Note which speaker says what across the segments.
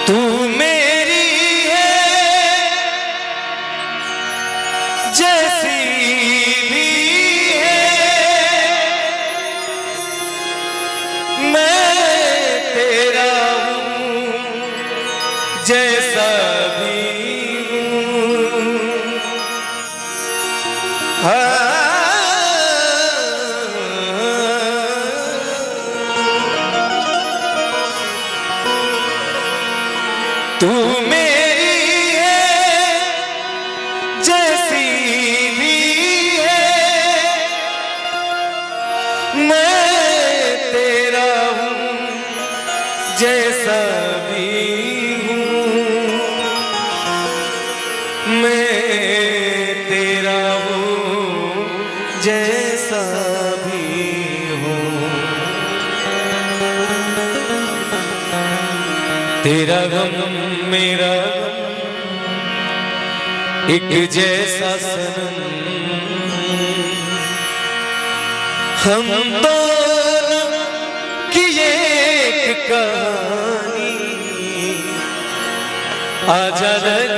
Speaker 1: तू मेरी है जैसी भी है, मैं तेरा हूँ जैसा भी हूँ। तू मेरी है जैसी भी है, मैं तेरा हूँ जैसा भी हूँ। मैं तेरा हूँ जैसा भी हूँ। तेरा गम मेरा एक जैसा सनम, हम दोनों की एक कहानी। आजा लग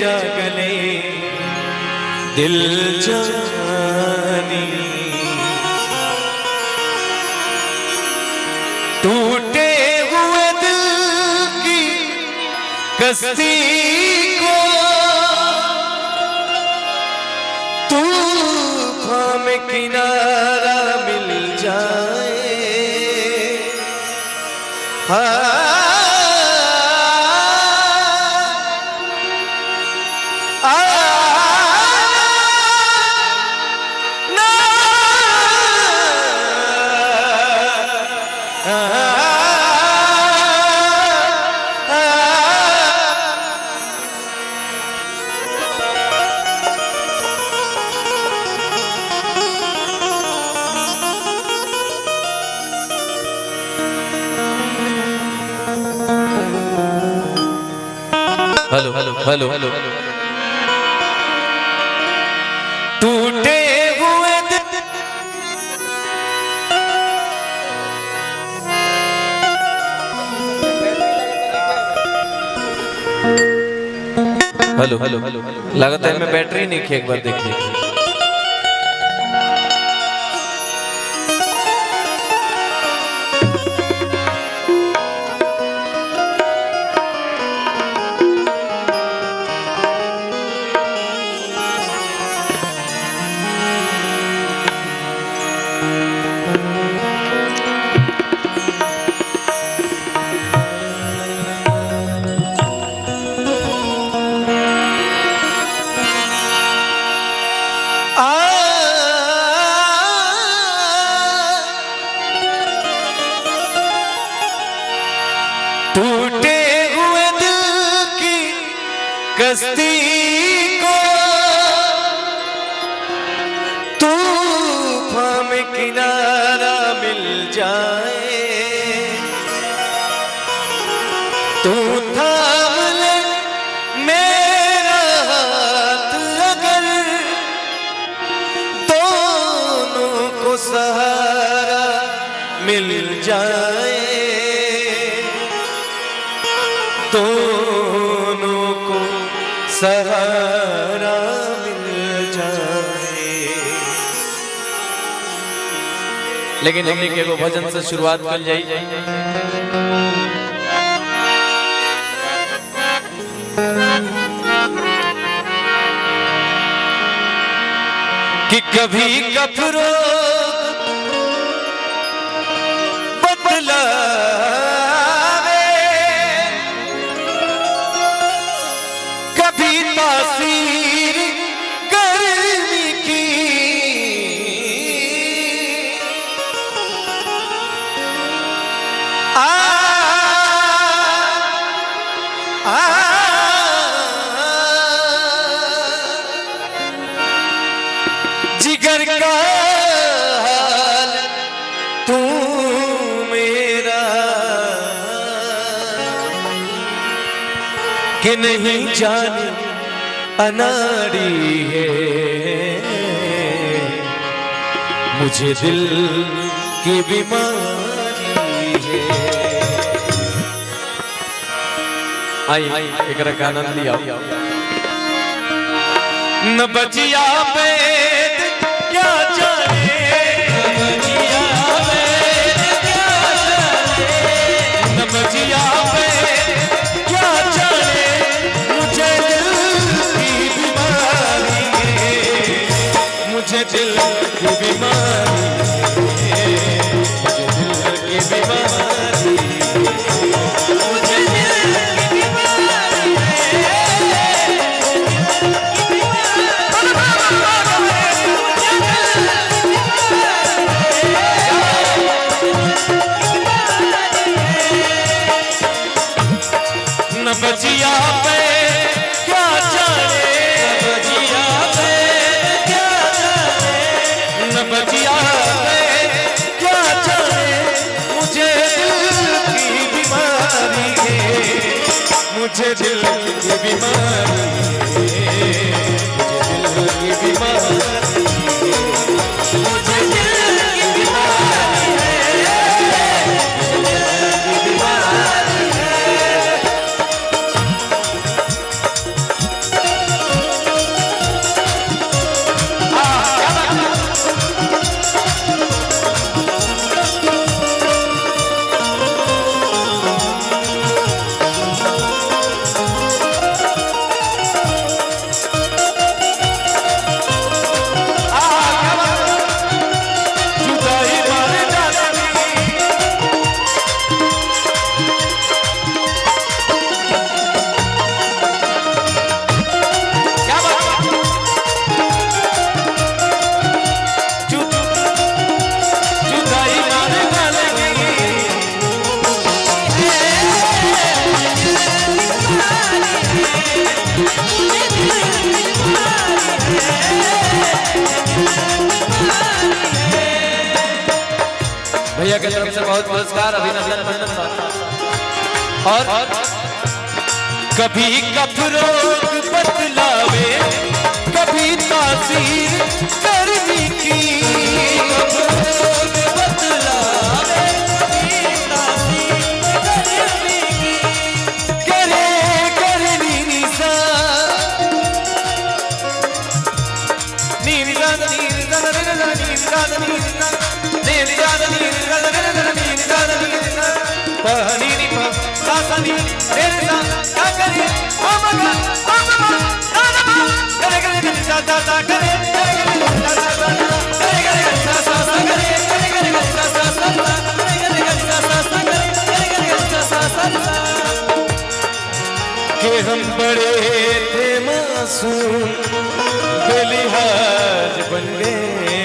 Speaker 1: जा गले दिल जानी। टूटे हुए दिल की कश्ती को तूफान में किनारा मिल जाए। Hello hello hello hello. टूटे हुए दिल हेलो हेलो हेलो। लगता है मैं बैटरी नहीं खे, एक बार देखिए। टूटे हुए दिल की कश्ती को तूफान में किनारा मिल जाए। तू थाम ले मेरा हाथ अगर, दोनों को सहारा मिल जाए। दोनों को सहारा मिल जाए। लेकिन हमने के वो भजन से शुरुआत कर जाई कि कभी कफरो बदला तासीर गर्मी की। जिगर का हाल तू मेरा कि नहीं जाने अनाड़ी है, मुझे दिल की बीमारी है। आई एक का आनंद लिया। न बचिया वेद क्या जाने, न बचिया वेद क्या जाने, मुझे दिल की बीमारी है, मुझे दिल की बीमारी है, मुझे दिल की बीमारी, मुझे दिल की बीमारी न बचिया पे क्या जाने, बचिया पे क्या जाने, न बचिया पे क्या जाने, मुझे दिल की बीमारी है, मुझे दिल की बीमारी है, मुझे दिल की बीमारी है, मुझे दिल की बीमारी है, मुझे दिल की बीमारी है। भैया की तरफ से बहुत पुरस्कार, अभिनंदन और कभी कफरोग बतलावे, कभी तासीर गर्मी की, कफरोग बतलावे, कभी तासीर गर्मी की, करे करे नीसा नीसा कि हम बड़े थे मासूम बेलिहाज बन गए,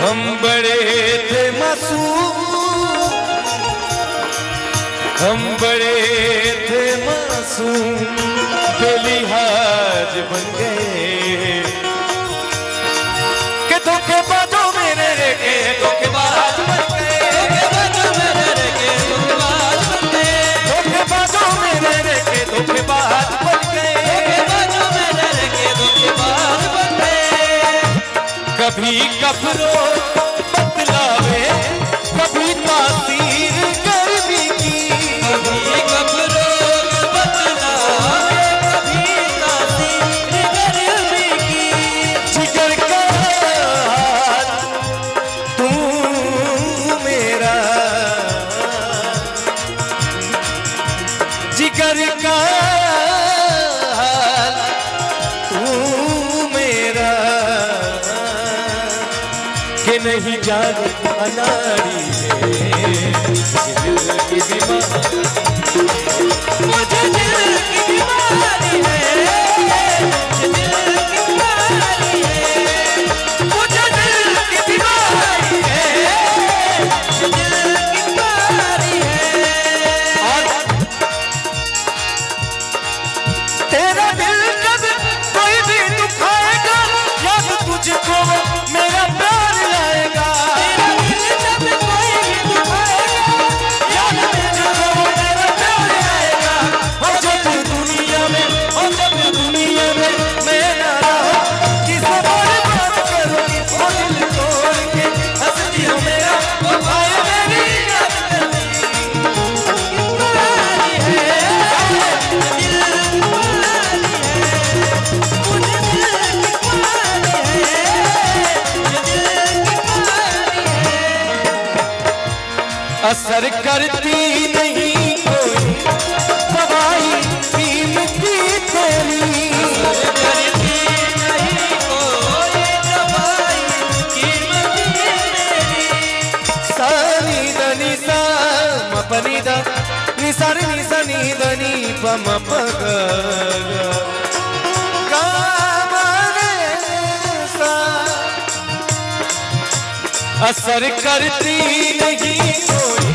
Speaker 1: हम बड़े थे मासूम, हम बड़े थे मासूम बेलिहाज बन गए, कि धोखेबाजों में रह के धोखेबाज बन गए, धोखेबाजों में रह के धोखेबाज बन गए, धोखेबाजों में रह के धोखेबाज बन गए, धोखेबाजों में रह के धोखेबाज बन गए, कभी कफरों बतलावे, कभी तासीर गर्मी की, कभी कफरों बतलावे, कभी तासीर गर्मी की, जिगर का हाथ तू मेरा, जिगर का हाथ तू मेरा, कि नहीं जाने अनाड़ी है, दिल की बीमारी, मुझे दिल की बीमारी है, मुझे दिल की बीमारी है, मुझे दिल की बीमारी है, मुझे दिल की बीमारी है। और तेरा दिल कब कोई भी दुखाएगा, याद तुझको मेरा प्यार लाएगा, तेरा दिल कब कोई भी दुखाएगा, याद करती नहीं कोई दवाई कीमती तेरी,
Speaker 2: करती नहीं कोई दवाई कीमती तेरी।
Speaker 1: सानी दनी सा मपनी दा नि सारी नि सनी दनी पम पग असर करती नहीं कोई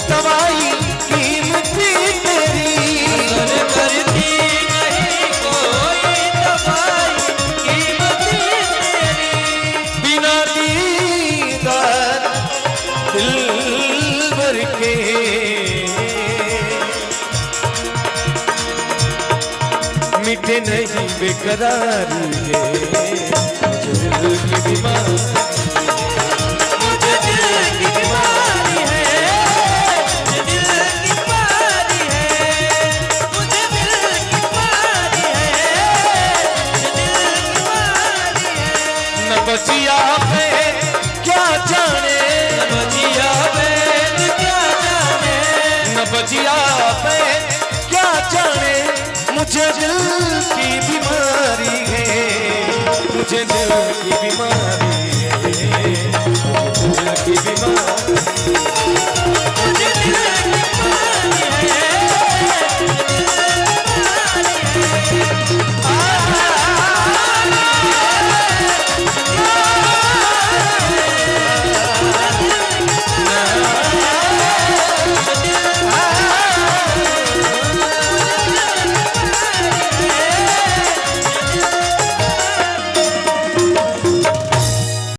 Speaker 1: दवाई कीमती तेरी,
Speaker 2: असर करती नहीं कोई दवाई कीमती तेरी।
Speaker 1: बिना दीदार दिल भर के मिटे नहीं बेकरारी है दिल की बीमारी। बचिया पे क्या जाने,
Speaker 2: बचिया पे क्या जाने,
Speaker 1: न बचिया पे क्या जाने, मुझे दिल की बीमारी है, मुझे दिल की बीमारी है, मुझे दिल की बीमारी।